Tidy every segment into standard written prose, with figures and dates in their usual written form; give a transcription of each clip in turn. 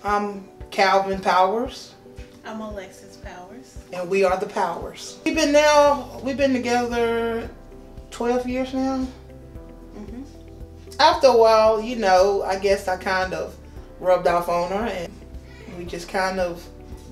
I'm Calvin Powers. I'm Alexis Powers. And we are the Powers. We've been together 12 years now. Mm-hmm. After a while, you know, I guess I kind of rubbed off on her and we just kind of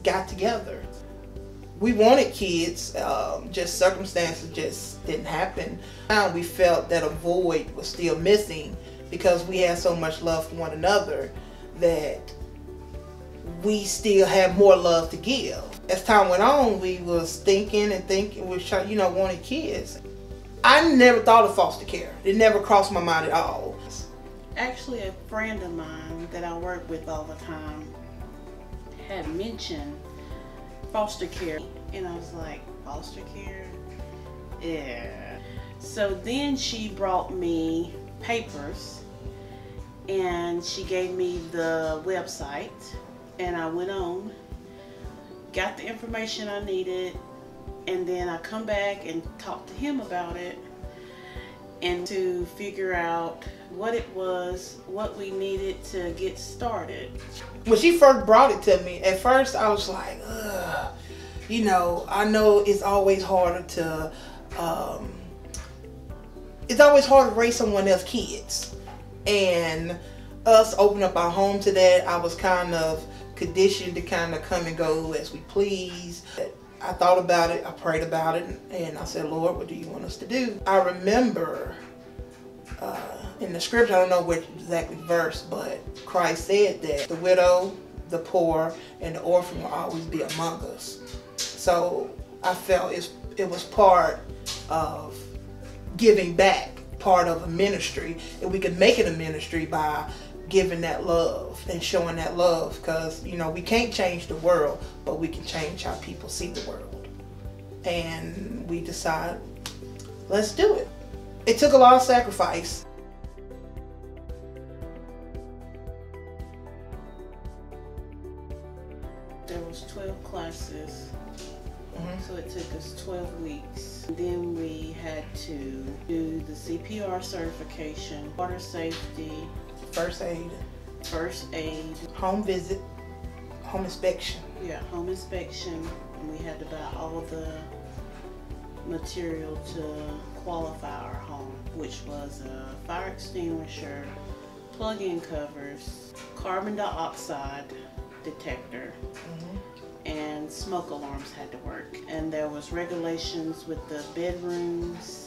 got together. We wanted kids, just circumstances just didn't happen. Now we felt that a void was still missing because we had so much love for one another that we still had more love to give. As time went on, we was thinking, we trying, you know, wanted kids. I never thought of foster care. It never crossed my mind at all. Actually, a friend of mine that I work with all the time had mentioned foster care, and I was like, foster care? Yeah. So then she brought me papers and she gave me the website, and I went on, got the information I needed, and then I come back and talk to him about it and to figure out what it was, what we needed to get started. When she first brought it to me, at first I was like, ugh. You know, I know it's always harder to, raise someone else's kids. And us open up our home to that, I was kind of conditioned to kind of come and go as we please. I thought about it, I prayed about it, and I said, Lord, what do you want us to do? I remember in the scripture, I don't know which exactly verse, but Christ said that the widow, the poor, and the orphan will always be among us. So I felt it was part of giving back, part of a ministry, and we could make it a ministry by giving that love and showing that love, because you know we can't change the world, but we can change how people see the world. And we decided, let's do it. It took a lot of sacrifice. There was 12 classes, so it took us 12 weeks. Then we had to do the CPR certification, water safety, First aid, home visit, home inspection. Yeah, home inspection, and we had to buy all the material to qualify our home, which was a fire extinguisher, plug-in covers, carbon dioxide detector, and smoke alarms had to work. And there was regulations with the bedrooms,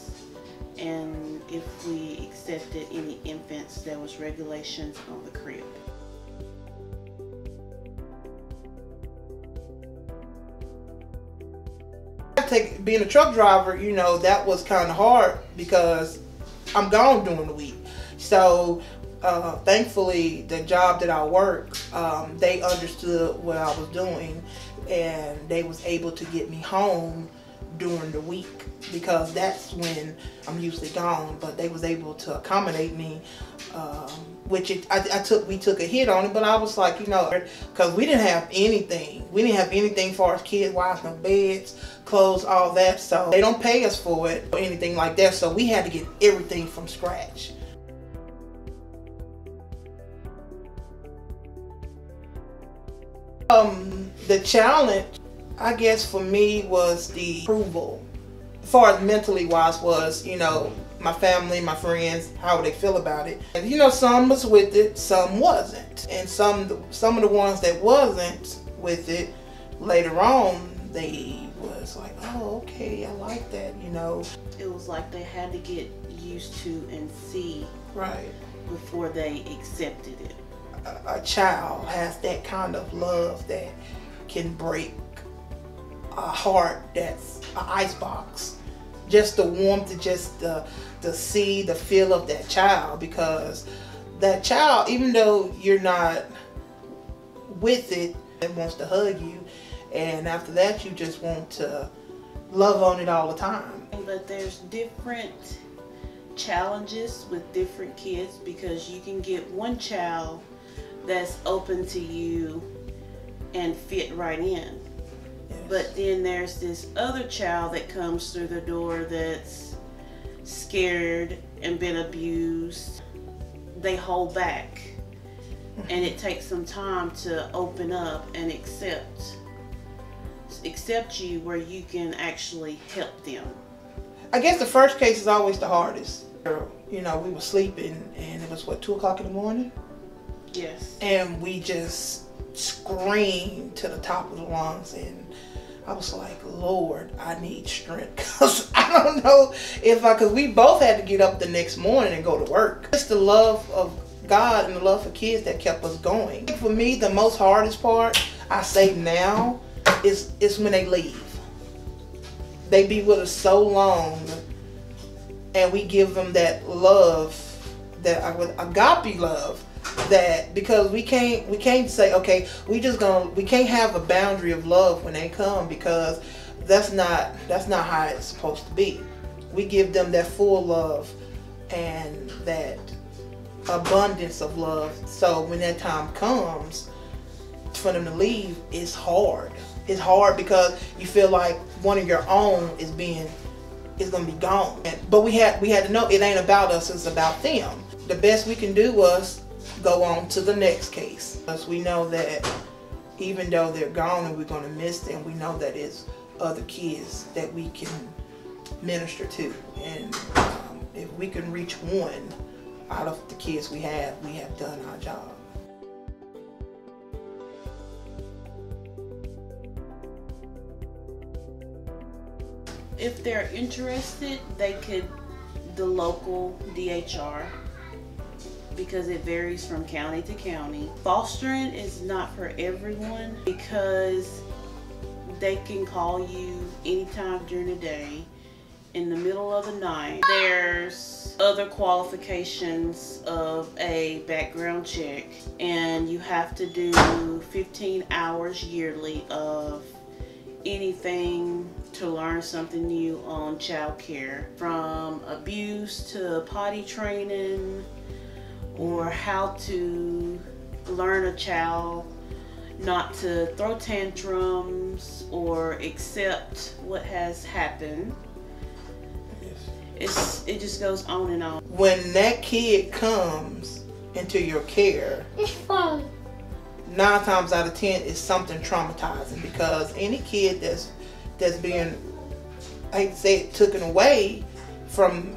and if we accepted any infants, there was regulations on the crib. Being a truck driver, you know, that was kind of hard because I'm gone during the week. So thankfully, the job that I work, they understood what I was doing, and they was able to get me home during the week, because that's when I'm usually gone. But they was able to accommodate me, which we took a hit on it, but I was like, you know, because we didn't have anything. We didn't have anything for us kids-wise, no beds, clothes, all that. So they don't pay us for it or anything like that. So we had to get everything from scratch. The challenge, I guess, for me was the approval. As far as mentally wise was, you know, my family, my friends, how they feel about it. And, you know, some was with it, some wasn't. And some of the ones that wasn't with it, later on, they was like, oh, okay, I like that, you know. It was like they had to get used to and see right before they accepted it. A child has that kind of love that can break a heart that's an icebox. Just the warmth, just the see, the feel of that child, because that child, even though you're not with it, it wants to hug you, and after that you just want to love on it all the time. But there's different challenges with different kids, because you can get one child that's open to you and fit right in. Yes. But then there's this other child that comes through the door that's scared and been abused. They hold back. and it takes some time to open up and accept you where you can actually help them. I guess the first case is always the hardest. You know, we were sleeping and it was what, 2 o'clock in the morning? Yes. And we just screamed to the top of the lungs, and I was like, Lord, I need strength, because I don't know because we both had to get up the next morning and go to work. It's the love of God and the love for kids that kept us going. For me, the most hardest part, I say now, is when they leave. They be with us so long, and we give them that love, that agape love, that because we can't say, okay, we can't have a boundary of love when they come, because that's not how it's supposed to be. We give them that full love and that abundance of love. So when that time comes for them to leave, it's hard. It's hard because you feel like one of your own is gonna be gone. But we had to know it ain't about us, it's about them. The best we can do was go on to the next case, because we know that even though they're gone and we're going to miss them, we know that it's other kids that we can minister to, and if we can reach one out of the kids we have done our job. If they're interested, they could the local DHR, because it varies from county to county. Fostering is not for everyone, because they can call you anytime during the day, in the middle of the night. There's other qualifications of a background check, and you have to do 15 hours yearly of anything to learn something new on child care, from abuse to potty training, or how to learn a child not to throw tantrums or accept what has happened. Yes. It just goes on and on. When that kid comes into your care, 9 times out of 10 is something traumatizing, because any kid that's being, I hate to say it, taken away from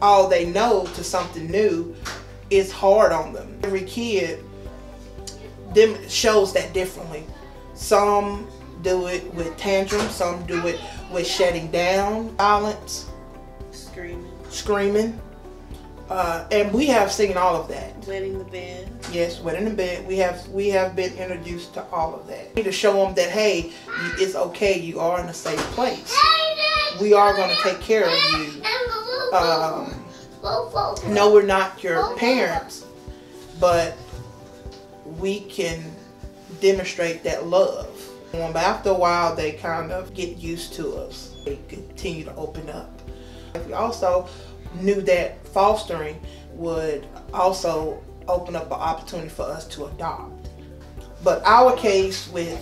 all they know to something new, is hard on them. Every kid shows that differently. Some do it with tantrums, some do it with shutting down, violence, screaming, and we have seen all of that. Wetting the bed. Yes, wetting the bed. We have been introduced to all of that. We need to show them that, hey, it's okay. You are in a safe place. We are going to take care of you. No, we're not your parents, but we can demonstrate that love. But after a while, they kind of get used to us. They continue to open up. We also knew that fostering would also open up an opportunity for us to adopt. But our case with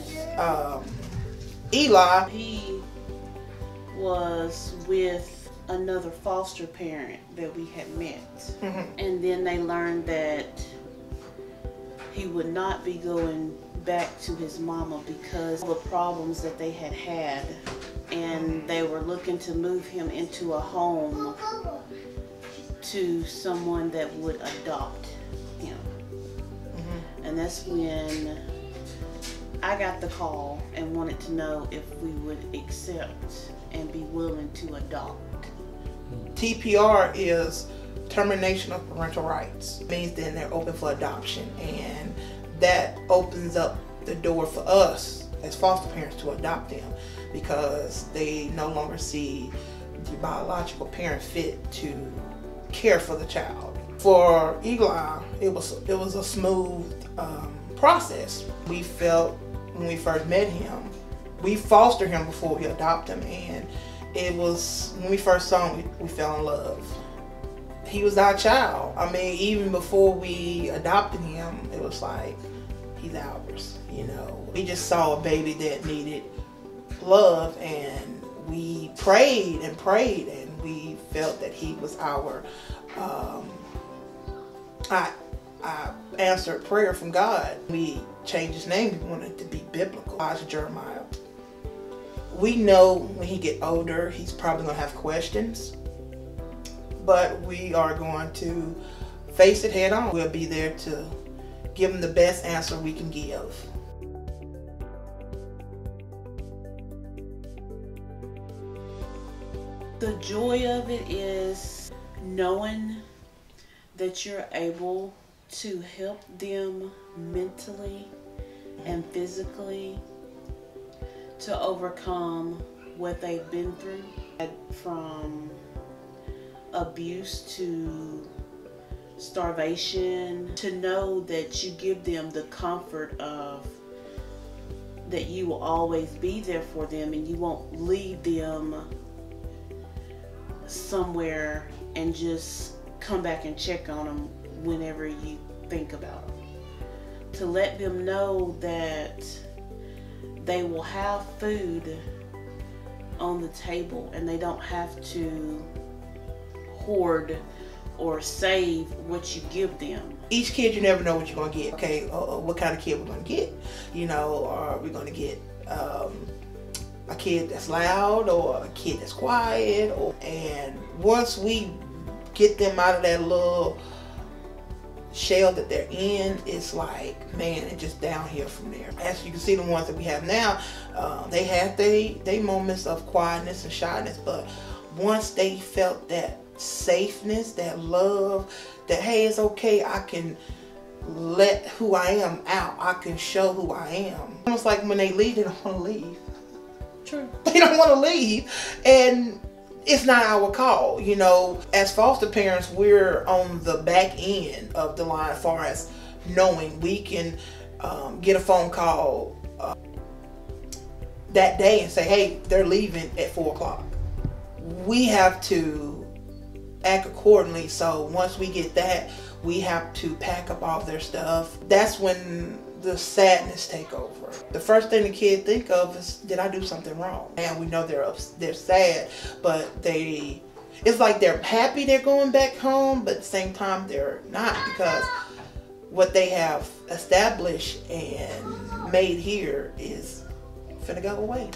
Eli, he was with another foster parent that we had met. Mm-hmm. And then they learned that he would not be going back to his mama because of the problems that they had, and they were looking to move him into a home to someone that would adopt him. Mm-hmm. And that's when I got the call and wanted to know if we would accept and be willing to adopt. TPR is termination of parental rights. It means then they're open for adoption, and that opens up the door for us as foster parents to adopt them, because they no longer see the biological parent fit to care for the child. For Eli, it was a smooth process. We felt when we first met him, we fostered him before we adopted him, and it was when we first saw him, we fell in love. He was our child. I mean, even before we adopted him, it was like, he's ours, you know. We just saw a baby that needed love, and we prayed and prayed, and we felt that he was I answered prayer from God. We changed his name. We wanted it to be biblical. Jeremiah. We know when he get older, he's probably going to have questions. But we are going to face it head on. We'll be there to give him the best answer we can give. The joy of it is knowing that you're able to help them mentally and physically to overcome what they've been through, from abuse to starvation, to know that you give them the comfort of that you will always be there for them and you won't leave them somewhere and just come back and check on them whenever you think about them. To let them know that they will have food on the table and they don't have to hoard or save what you give them. Each kid, you never know what you're going to get. Okay, what kind of kid we're going to get? You know, are we going to get a kid that's loud or a kid that's quiet? And once we get them out of that little shell that they're in, it's like, man, it's just downhill from there. As you can see, the ones that we have now, they have they moments of quietness and shyness, but once they felt that safeness, that love, that hey, it's okay, I can let who I am out, I can show who I am. Almost like when they leave, they don't want to leave. True. They don't want to leave, and it's not our call. You know, as foster parents, we're on the back end of the line as far as knowing we can get a phone call that day and say, hey, they're leaving at 4 o'clock. We have to act accordingly. So once we get that, we have to pack up all their stuff. That's when the sadness take over. The first thing the kid think of is, did I do something wrong? And we know they're sad, but it's like they're happy they're going back home, but at the same time they're not, because what they have established and made here is finna go away.